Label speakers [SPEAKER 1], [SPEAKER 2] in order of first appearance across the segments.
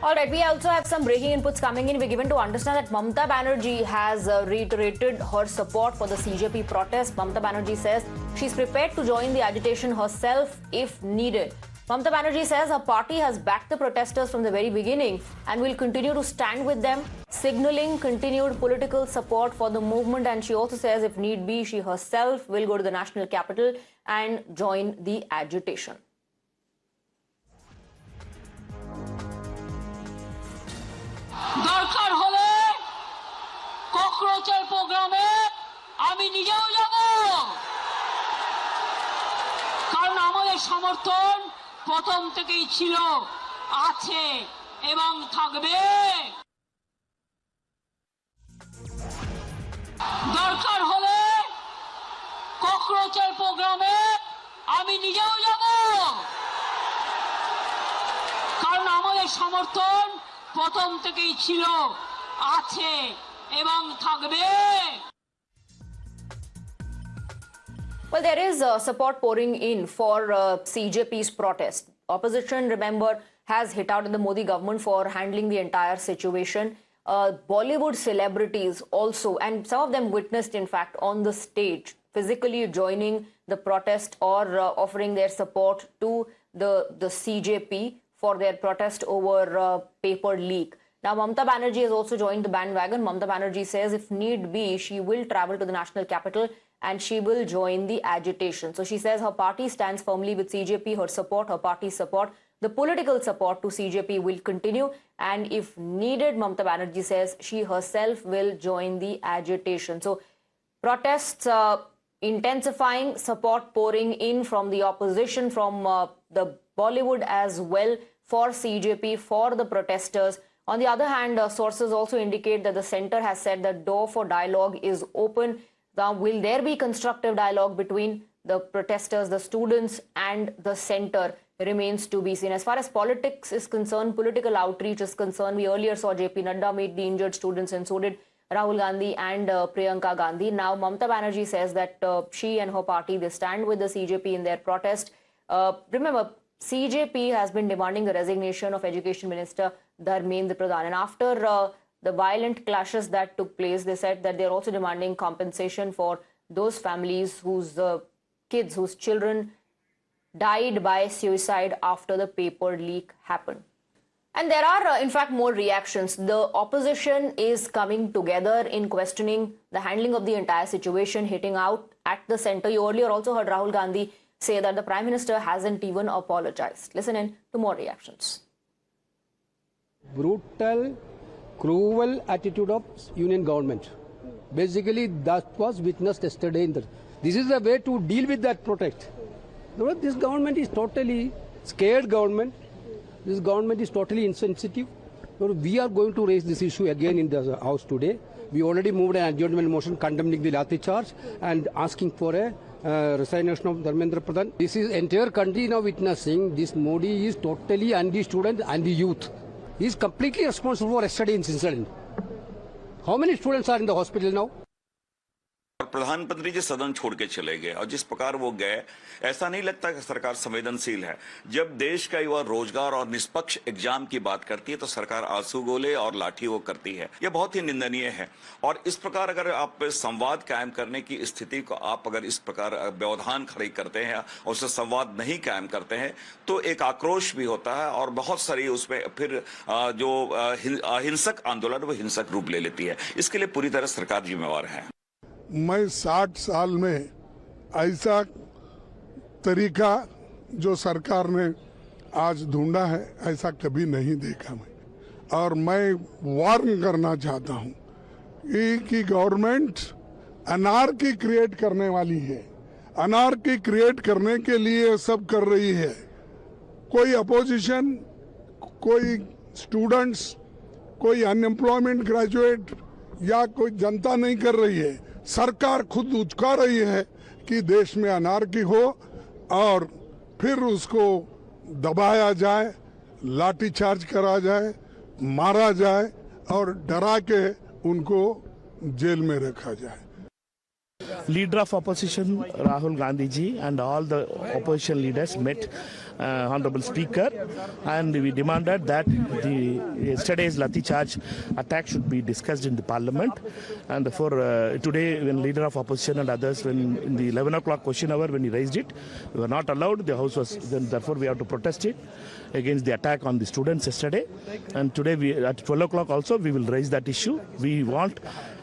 [SPEAKER 1] All right, we also have some breaking inputs coming in. We're given to understand that Mamata Banerjee has reiterated her support for the CJP protest. Mamata Banerjee says she's prepared to join the agitation herself if needed. Mamata Banerjee says her party has backed the protesters from the very beginning and will continue to stand with them, signaling continued political support for the movement. And she also says if need be, she herself will go to the national capital and join the agitation.
[SPEAKER 2] দরকার হলে ককরোচের প্রোগ্রামে আমি নিজেও যাব, কারণ আমাদের সমর্থন প্রথম থেকেই ছিল, আছে এবং থাকবে। দরকার হলে ককরোচের প্রোগ্রামে আমি নিজেও যাব, কারণ আমাদের সমর্থন প্রথম থেকেই ছিল, আছে এবং থাকবে।
[SPEAKER 1] Well, there is support pouring in for CJP's protest. Opposition, remember, has hit out at the Modi government for handling the entire situation. Bollywood celebrities also, and some of them witnessed, in fact, on the stage, physically joining the protest or offering their support to the CJP for their protest over paper leak. Now, Mamata Banerjee has also joined the bandwagon. Mamata Banerjee says if need be, she will travel to the national capital and she will join the agitation. So she says her party stands firmly with CJP, her support, her party's support. The political support to CJP will continue. And if needed, Mamata Banerjee says she herself will join the agitation. So protests intensifying, support pouring in from the opposition, from the Bollywood as well, for CJP, for the protesters. On the other hand, sources also indicate that the centre has said the door for dialogue is open. Now, will there be constructive dialogue between the protesters, the students and the centre remains to be seen. As far as politics is concerned, political outreach is concerned, we earlier saw JP Nadda meet the injured students and so did Rahul Gandhi and Priyanka Gandhi. Now, Mamata Banerjee says that she and her party, they stand with the CJP in their protest. Remember, CJP has been demanding the resignation of Education Minister Dharmendra Pradhan. And after the violent clashes that took place, they said that they're also demanding compensation for those families whose kids, whose children died by suicide after the paper leak happened. And there are, in fact, more reactions. The opposition is coming together in questioning the handling of the entire situation, hitting out at the centre. You earlier also heard Rahul Gandhi say that the Prime Minister hasn't even apologized. Listen in to more reactions.
[SPEAKER 3] Brutal, cruel attitude of Union government. Basically, that was witnessed yesterday. This is the way to deal with that protest. This government is totally scared government. This government is totally insensitive. We are going to raise this issue again in the House today. We already moved an adjournment motion condemning the lathi charge and asking for a resignation of Dharmendra Pradhan. This is entire country now witnessing this Modi is totally anti-student, anti-youth. He is completely responsible for yesterday incident. How many students are in the hospital now?
[SPEAKER 4] प्रधानमंत्री जी सदन छोड़ के चले गए और जिस प्रकार वो गए, ऐसा नहीं लगता कि सरकार संवेदनशील है। जब देश का युवा रोजगार और निष्पक्ष एग्जाम की बात करती है तो सरकार आंसू गोले और लाठी वो करती है। यह बहुत ही निंदनीय है। और इस प्रकार अगर आप संवाद कायम करने की स्थिति को आप अगर इस प्रकार व्यवधान खड़ी करते हैं और उससे संवाद नहीं कायम करते हैं तो एक आक्रोश भी होता है और बहुत सारी उसमें फिर जो हिंसक आंदोलन वो हिंसक रूप ले लेती है। इसके लिए पूरी तरह सरकार जिम्मेवार है।
[SPEAKER 5] मैं 60 साल में ऐसा तरीका जो सरकार ने आज ढूंढा है ऐसा कभी नहीं देखा मैं। और मैं वार्न करना चाहता हूं कि गवर्नमेंट अनार्की क्रिएट करने वाली है। अनार्की क्रिएट करने के लिए सब कर रही है। कोई अपोजिशन, कोई स्टूडेंट्स, कोई अनएम्प्लॉयमेंट ग्रेजुएट या कोई जनता नहीं कर रही है। सरकार खुद उचका रही है कि देश में अनार्की हो और फिर उसको दबाया जाए, लाठीचार्ज करा जाए, मारा जाए और डरा के उनको जेल में रखा जाए।
[SPEAKER 6] leader of opposition Rahul Gandhi ji and all the opposition leaders met Honorable Speaker, and we demanded that yesterday's Lathi charge attack should be discussed in the Parliament. And for today, when leader of opposition and others, when in the 11 o'clock question hour, when he raised it, we were not allowed. The House was then, therefore we have to protest it against the attack on the students yesterday. And today, at 12 o'clock also, we will raise that issue. We want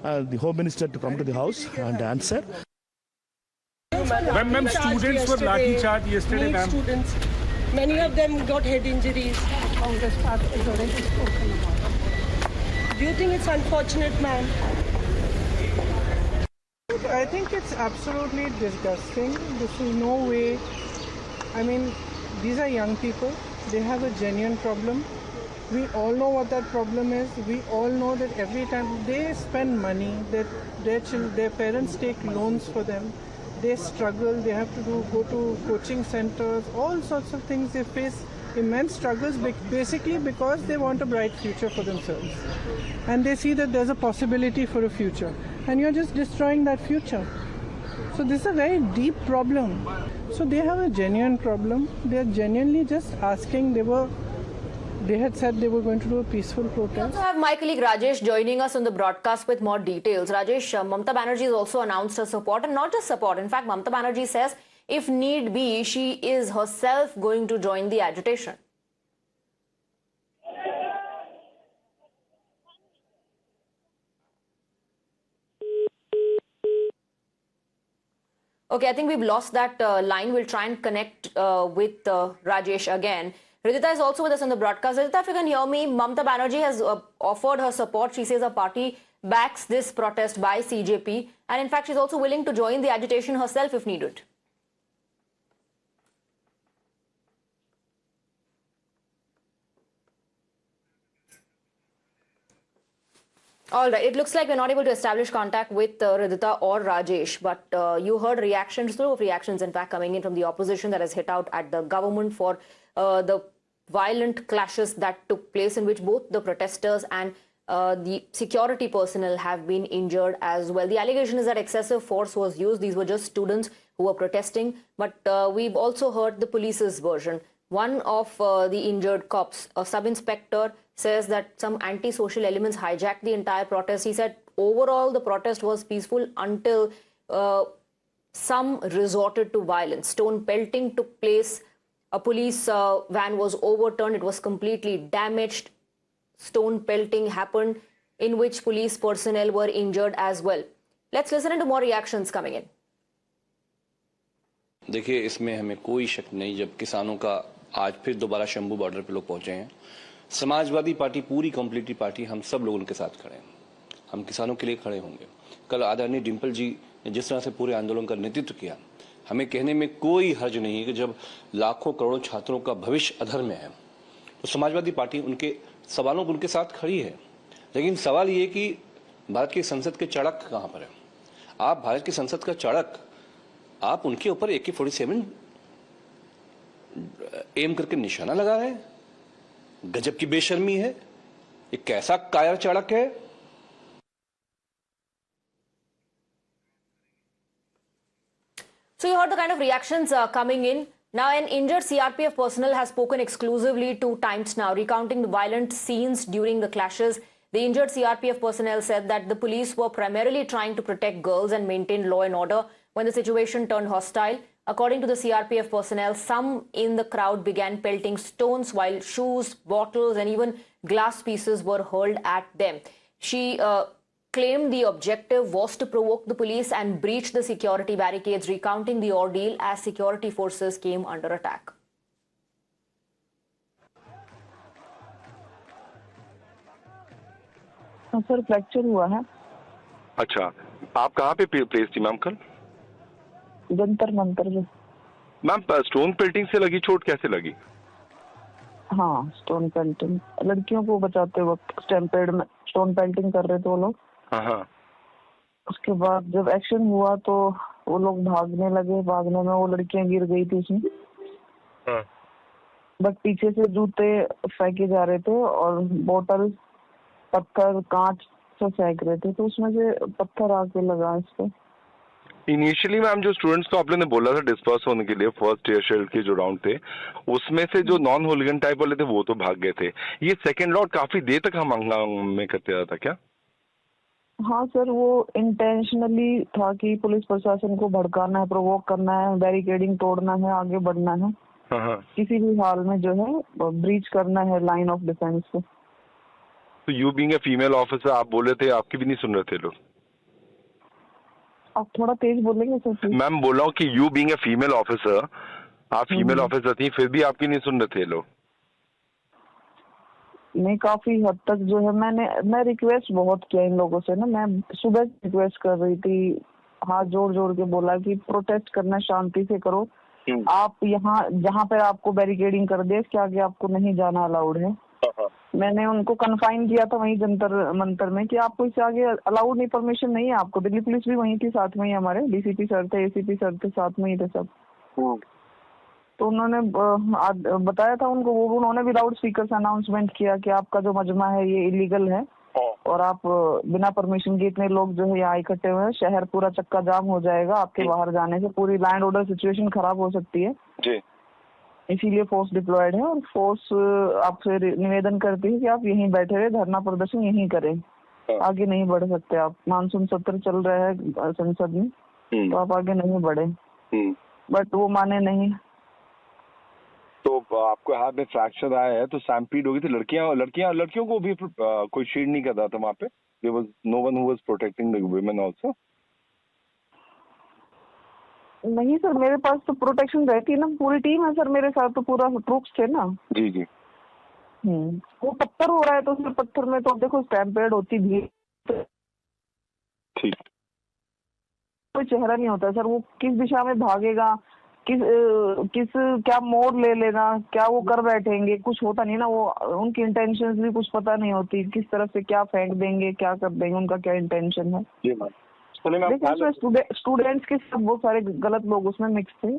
[SPEAKER 6] the Home Minister to come to the House and answer.
[SPEAKER 7] Ma'am, students were lathi charged yesterday, ma'am.
[SPEAKER 8] Students, many of them got head injuries. Congress party has already spoken about it. Do you think it's unfortunate, ma'am?
[SPEAKER 9] I think it's absolutely disgusting. This is no way. I mean, these are young people. They have a genuine problem. We all know what that problem is. We all know that every time they spend money, that their parents take loans for them. They struggle. They have to go to coaching centers. All sorts of things. They face immense struggles, basically because they want a bright future for themselves, and they see that there's a possibility for a future, and you're just destroying that future. So this is a very deep problem. So they have a genuine problem. They're genuinely just asking. They had said they were going to do a peaceful
[SPEAKER 1] We
[SPEAKER 9] protest.
[SPEAKER 1] also have my colleague Rajesh joining us on the broadcast with more details. Rajesh, Mamata Banerjee has also announced her support, and not just support. In fact, Mamata Banerjee says if need be, she is herself going to join the agitation. Okay, I think we've lost that line. We'll try and connect with Rajesh again. Ridhita is also with us on the broadcast. Ridhita, if you can hear me, Mamata Banerjee has offered her support. She says her party backs this protest by CJP. And in fact, she's also willing to join the agitation herself if needed. All right. It looks like we're not able to establish contact with Ridhita or Rajesh, but you heard reactions, slew of reactions, in fact, coming in from the opposition that has hit out at the government for the violent clashes that took place, in which both the protesters and the security personnel have been injured as well. The allegation is that excessive force was used. These were just students who were protesting, but we've also heard the police's version. One of the injured cops, a sub-inspector, says that some anti-social elements hijacked the entire protest. He said overall the protest was peaceful until some resorted to violence. Stone pelting took place. A police van was overturned. It was completely damaged. Stone pelting happened, in which police personnel were injured as well. Let's listen into more reactions coming in.
[SPEAKER 10] देखिए, इसमें हमें कोई शक नहीं, जब किसानों का आज फिर दोबारा शंभू बॉर्डर पे लोग पहुंचे हैं, समाजवादी पार्टी पूरी कंप्लीटली पार्टी हम सब लोग उनके साथ खड़े हैं। हम किसानों के लिए खड़े होंगे। कल आदरणीय डिम्पल जी ने जिस तरह से पूरे आंदोलन का नेतृत्व किया, हमें कहने में कोई हर्ज नहीं है कि जब लाखों करोड़ों छात्रों का भविष्य अधर में है तो समाजवादी पार्टी उनके सवालों को उनके साथ खड़ी है। लेकिन सवाल ये कि भारत की संसद के चड़क कहां पर है? आप भारत की संसद का चड़क, आप उनके ऊपर AK-47 एम करके निशाना लगा रहे हैं। गजब की बेशर्मी है। ये कैसा कायर चड़क है?
[SPEAKER 1] So you heard the kind of reactions coming in. Now, an injured CRPF personnel has spoken exclusively to Times Now, recounting the violent scenes during the clashes. The injured CRPF personnel said that the police were primarily trying to protect girls and maintain law and order when the situation turned hostile. According to the CRPF personnel, some in the crowd began pelting stones, while shoes, bottles, and even glass pieces were hurled at them. She claimed the objective was to provoke the police and breach the security barricades, recounting the ordeal as security forces came under attack.
[SPEAKER 11] Sir fracture हुआ है।
[SPEAKER 12] अच्छा, आप कहाँ पे place थी ma'am कल?
[SPEAKER 11] जंतर मंतर पे।
[SPEAKER 12] Ma'am, stone pelting से लगी चोट कैसे लगी?
[SPEAKER 11] हाँ, स्टोन पेल्टिंग, लड़कियों को बचाते वक्त स्टैम्पेड में स्टोन पेल्टिंग कर रहे थे वो लोग।
[SPEAKER 12] हाँ।
[SPEAKER 11] उसके बाद जब एक्शन हुआ तो वो लोग भागने लगे, भागने में वो लड़कियां गिर गई थी उसमें।
[SPEAKER 12] हाँ।
[SPEAKER 11] बट पीछे से जूते फेंके जा रहे थे और बोतल, पत्थर, कांच से फेंक रहे थे, तो उसमें से पत्थर आके लगा इस पे।
[SPEAKER 12] इनिशियली मैम जो स्टूडेंट्स को आप लोगों ने बोला था डिस्पर्स होने के लिए फर्स्ट ईयर शेल्ड के जो राउंड थे, उसमें से जो नॉन होलिगन टाइप वाले थे वो तो भाग गए थे। ये सेकंड राउंड काफी देर तक हम में करते रहा था क्या?
[SPEAKER 11] हाँ सर, वो इंटेंशनली था कि पुलिस प्रशासन को भड़काना है, प्रोवोक करना है, बैरिकेडिंग तोड़ना है, आगे बढ़ना है, किसी भी हाल में जो है ब्रीच करना है लाइन ऑफ डिफेंस को।
[SPEAKER 12] तो you being a female officer, आप बोले थे, आपकी भी नहीं सुन रहे थे लोग?
[SPEAKER 11] आप थोड़ा तेज बोलेंगे सर?
[SPEAKER 12] मैम बोल रहा हूँ कि you being a female officer, आप फीमेल ऑफिसर थी, फिर भी आपकी नहीं सुन रहे थे लोग?
[SPEAKER 11] नहीं, काफी हद तक जो है मैं रिक्वेस्ट बहुत किया इन लोगों से ना। मैं सुबह रिक्वेस्ट कर रही थी, हाथ जोड़ जोड़ के बोला कि प्रोटेस्ट करना शांति से करो, आप यहाँ जहाँ पे आपको बैरिकेडिंग कर दे इसके आगे आपको नहीं जाना अलाउड है। मैंने उनको कन्फाइन किया था वहीं जंतर मंतर में कि आपको इससे आगे अलाउड नहीं, परमिशन नहीं है आपको। दिल्ली पुलिस भी वहीं थी साथ में ही, हमारे डीसीपी सर थे, एसीपी सर थे, साथ में ही थे सब। तो उन्होंने बताया था उनको, वो उन्होंने भी लाउड स्पीकर से अनाउंसमेंट किया कि आपका जो मजमा है ये इलीगल है और आप बिना परमिशन के इतने लोग जो है यहाँ इकट्ठे हुए हैं, शहर पूरा चक्का जाम हो जाएगा आपके बाहर जाने से, पूरी लैंड ऑर्डर सिचुएशन खराब हो सकती है
[SPEAKER 12] जी,
[SPEAKER 11] इसीलिए फोर्स डिप्लॉयड है। और फोर्स आपसे निवेदन करती है कि आप यहीं बैठे रहे, धरना प्रदर्शन यहीं करें, आगे नहीं बढ़ सकते आप। मानसून सत्र चल रहा है संसद में, तो आप आगे नहीं बढ़े, बट वो माने नहीं।
[SPEAKER 12] तो आपको हाथ में फ्रैक्चर आया है तो स्टैम्पीड हो गई थी। लड़कियों को भी कोई शील्ड नहीं कर रहा था वहाँ पे? There was no one who was protecting the women also?
[SPEAKER 11] नहीं सर, मेरे पास तो प्रोटेक्शन रहती है ना, पूरी टीम है सर मेरे साथ, तो पूरा ट्रूप्स थे ना।
[SPEAKER 12] जी जी।
[SPEAKER 11] वो पत्थर हो रहा है तो उसमें पत्थर में तो देखो स्टैम्पेड होती भी,
[SPEAKER 12] ठीक,
[SPEAKER 11] कोई चेहरा नहीं होता सर, वो किस दिशा में भागेगा, किस क्या मोड़ ले लेना, क्या वो कर बैठेंगे, कुछ होता नहीं ना। वो उनकी इंटेंशंस भी कुछ पता नहीं होती, किस तरफ से क्या फेंक देंगे, क्या कर देंगे, उनका क्या इंटेंशन है।
[SPEAKER 12] जी मैम।
[SPEAKER 11] लेकिन स्टूडेंट्स के सब बहुत सारे गलत लोग उसमें मिक्स थे।